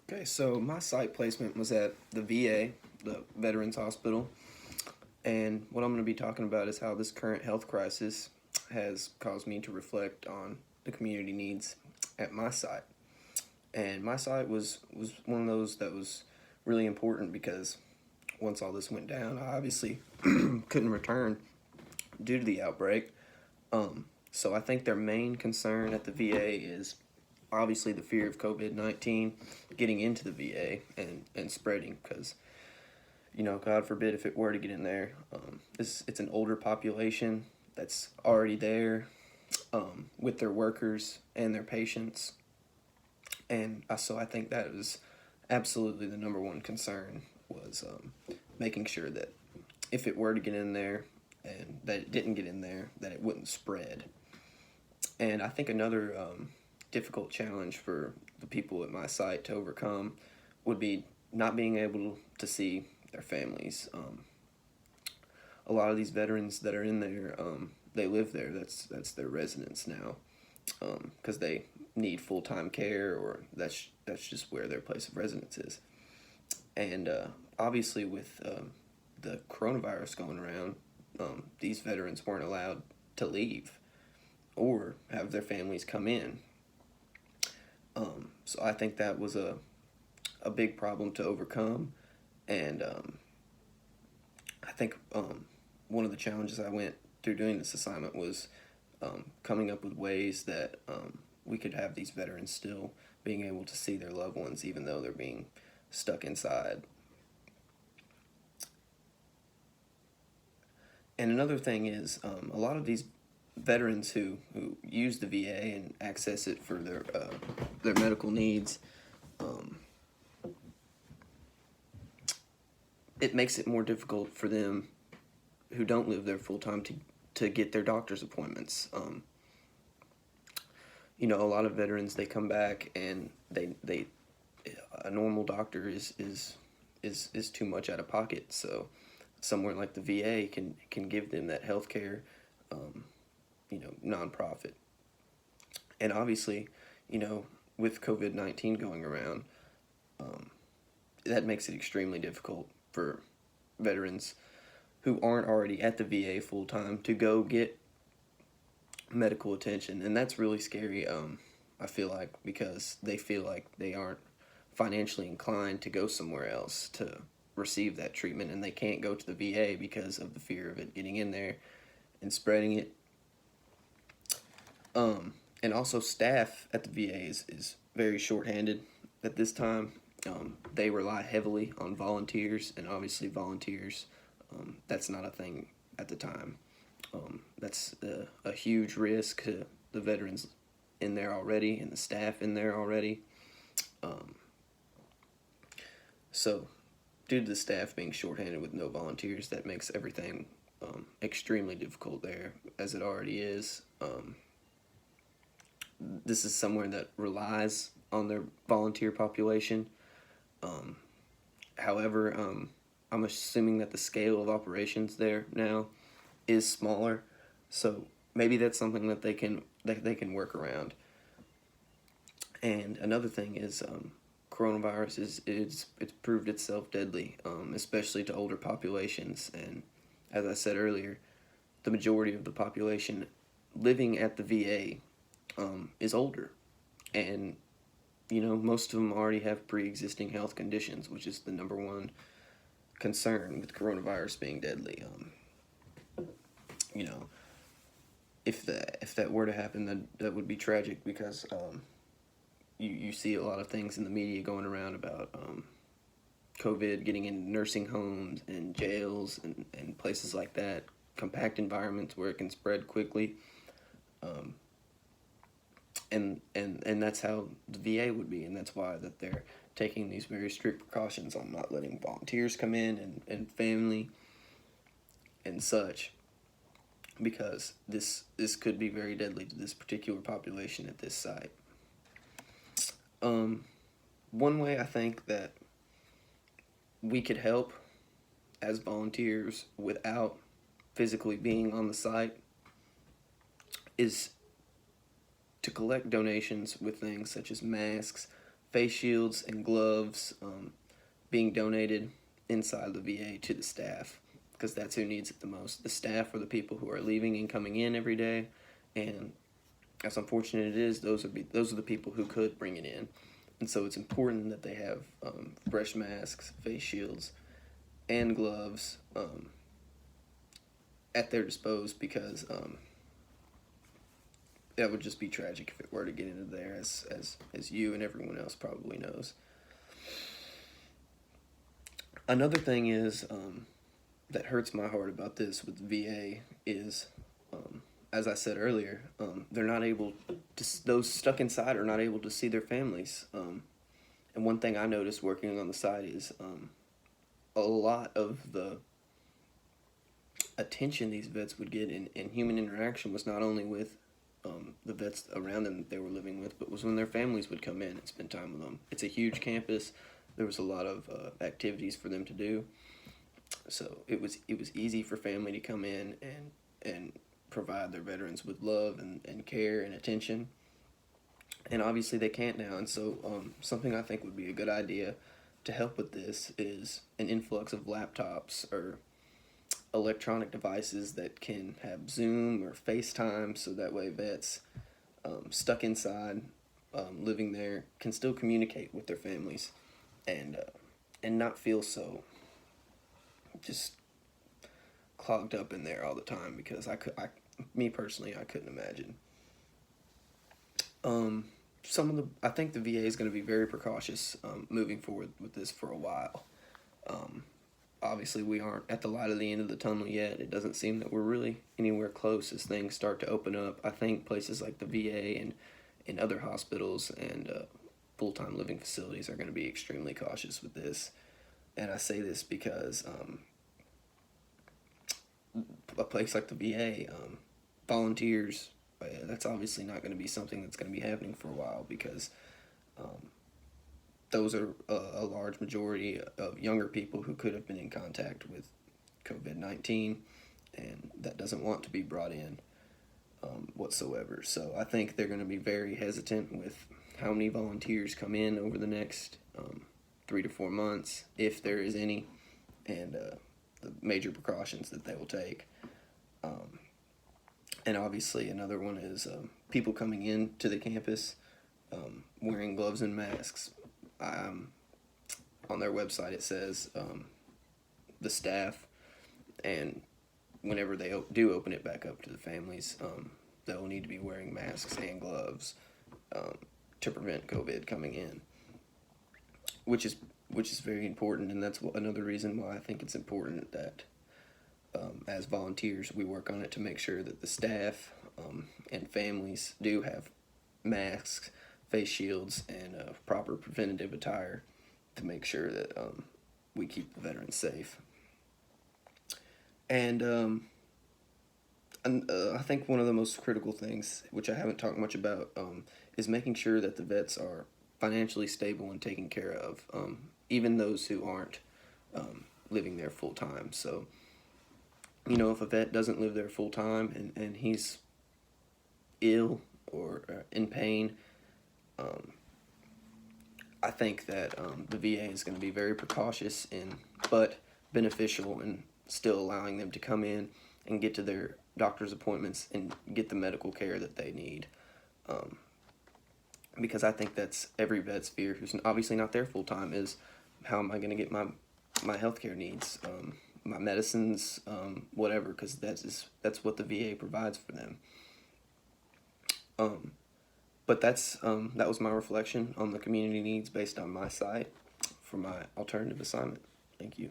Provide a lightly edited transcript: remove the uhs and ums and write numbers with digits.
Okay, so my site placement was at the VA, the Veterans Hospital, and what I'm going to be talking about is how this current health crisis has caused me to reflect on the community needs at my site. And my site was one of those that was really important because once all this went down, I obviously couldn't return due to the outbreak. So I think their main concern at the VA is obviously the fear of COVID-19 getting into the VA and spreading because, God forbid if it were to get in there, it's an older population that's already there with their workers and their patients. And so I think that was absolutely the number one concern was making sure that if it were to get in there and that it didn't get in there, that it wouldn't spread. And I think another difficult challenge for the people at my site to overcome would be not being able to see their families. A lot of these veterans that are in there, they live there. That's their residence now, because they need full time care, or that's just where their place of residence is. And obviously, with the coronavirus going around, these veterans weren't allowed to leave or have their families come in. So I think that was a big problem to overcome. And I think one of the challenges I went through doing this assignment was coming up with ways that we could have these veterans still being able to see their loved ones even though they're being stuck inside. And another thing is a lot of these veterans who use the VA and access it for their medical needs, it makes it more difficult for them who don't live there full time to get their doctor's appointments. A lot of veterans, they come back and they a normal doctor is too much out of pocket. So somewhere like the VA can give them that health care, nonprofit. And obviously, with COVID-19 going around, that makes it extremely difficult for veterans who aren't already at the VA full time to go get medical attention. And that's really scary, I feel like, because they feel like they aren't financially inclined to go somewhere else to receive that treatment, and they can't go to the VA because of the fear of it getting in there and spreading it. And also, staff at the VA is very shorthanded at this time. They rely heavily on volunteers, and obviously, volunteers, that's not a thing at the time. That's a huge risk to the veterans in there already and the staff in there already. So, due to the staff being shorthanded with no volunteers, that makes everything extremely difficult there, as it already is. This is somewhere that relies on their volunteer population. However, I'm assuming that the scale of operations there now is smaller, so maybe that's something that they can work around. And another thing is coronavirus it's proved itself deadly, especially to older populations. And as I said earlier, the majority of the population living at the VA is older, and most of them already have pre-existing health conditions, which is the number one concern with coronavirus being deadly. You know, if that were to happen, that would be tragic because you see a lot of things in the media going around about COVID getting in nursing homes and jails and places like that, compact environments where it can spread quickly. Um, and that's how the VA would be, and that's why that they're taking these very strict precautions on not letting volunteers come in and family and such, because this could be very deadly to this particular population at this site. One way I think that we could help as volunteers without physically being on the site is to collect donations with things such as masks, face shields and gloves being donated inside the VA to the staff, because that's who needs it the most. The staff are the people who are leaving and coming in every day, and as unfortunate it is, those are the people who could bring it in. And so it's important that they have fresh masks, face shields, and gloves at their disposal, because that would just be tragic if it were to get into there, as you and everyone else probably knows. Another thing is that hurts my heart about this with VA is, as I said earlier, they're not able to, those stuck inside are not able to see their families. And one thing I noticed working on the site is a lot of the attention these vets would get in human interaction was not only with the vets around them that they were living with, but was when their families would come in and spend time with them. It's a huge campus. There was a lot of activities for them to do, so it was easy for family to come in and provide their veterans with love and care and attention. And obviously they can't now, and so something I think would be a good idea to help with this is an influx of laptops or electronic devices that can have Zoom or FaceTime, so that way vets stuck inside, living there, can still communicate with their families and not feel so just clogged up in there all the time, because me personally, I couldn't imagine. I think the VA is going to be very precautious moving forward with this for a while. Obviously, we aren't at the light of the end of the tunnel yet. It doesn't seem that we're really anywhere close as things start to open up. I think places like the VA and other hospitals and full-time living facilities are going to be extremely cautious with this. And I say this because a place like the VA, volunteers, that's obviously not going to be something that's going to be happening for a while, because those are a large majority of younger people who could have been in contact with COVID-19, and that doesn't want to be brought in whatsoever. So I think they're going to be very hesitant with how many volunteers come in over the next 3 to 4 months, if there is any, and the major precautions that they will take. And obviously another one is people coming into the campus wearing gloves and masks. On their website it says the staff, and whenever they do open it back up to the families, they'll need to be wearing masks and gloves to prevent COVID coming in, which is very important. And that's another reason why I think it's important that as volunteers we work on it to make sure that the staff and families do have masks, face shields, and proper preventative attire to make sure that we keep the veterans safe. And I think one of the most critical things, which I haven't talked much about, is making sure that the vets are financially stable and taken care of, even those who aren't living there full time. So, you know, if a vet doesn't live there full time and he's ill or in pain, I think that the VA is going to be very precautious but beneficial in still allowing them to come in and get to their doctor's appointments and get the medical care that they need. Because I think that's every vet's fear, who's obviously not there full time, is how am I going to get my healthcare needs, my medicines, whatever, because that's what the VA provides for them. But that was my reflection on the community needs based on my site for my alternative assignment. Thank you.